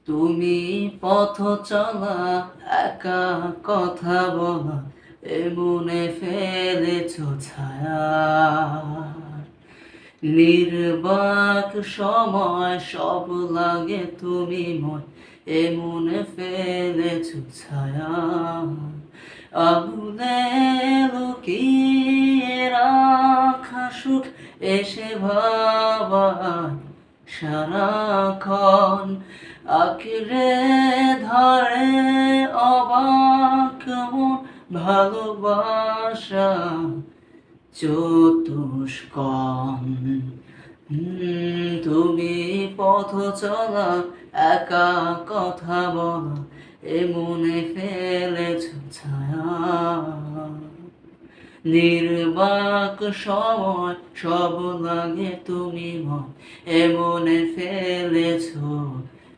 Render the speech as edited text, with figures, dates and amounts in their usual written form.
তুমি পথ চলা, একা কথা বলা, এমনে ফেলেছ ছায়া। নির্বাক সময় সব লাগে তুমি মন, এমনে ফেলেছ ছায়া। আগুনে লুকিয়ে রাখা সুখ এসে ভাবায় সারাক্ষণ আঁকড়ে ধরে অবাক মন। ভালোবাসা চতুষ্কণ। তুমি পথ চলা, একা কথা বলা, এমনে ফেলেছ ছায়া। নির্বাক সময় সব লাগে তুমি মন, এমনে ফেলেছ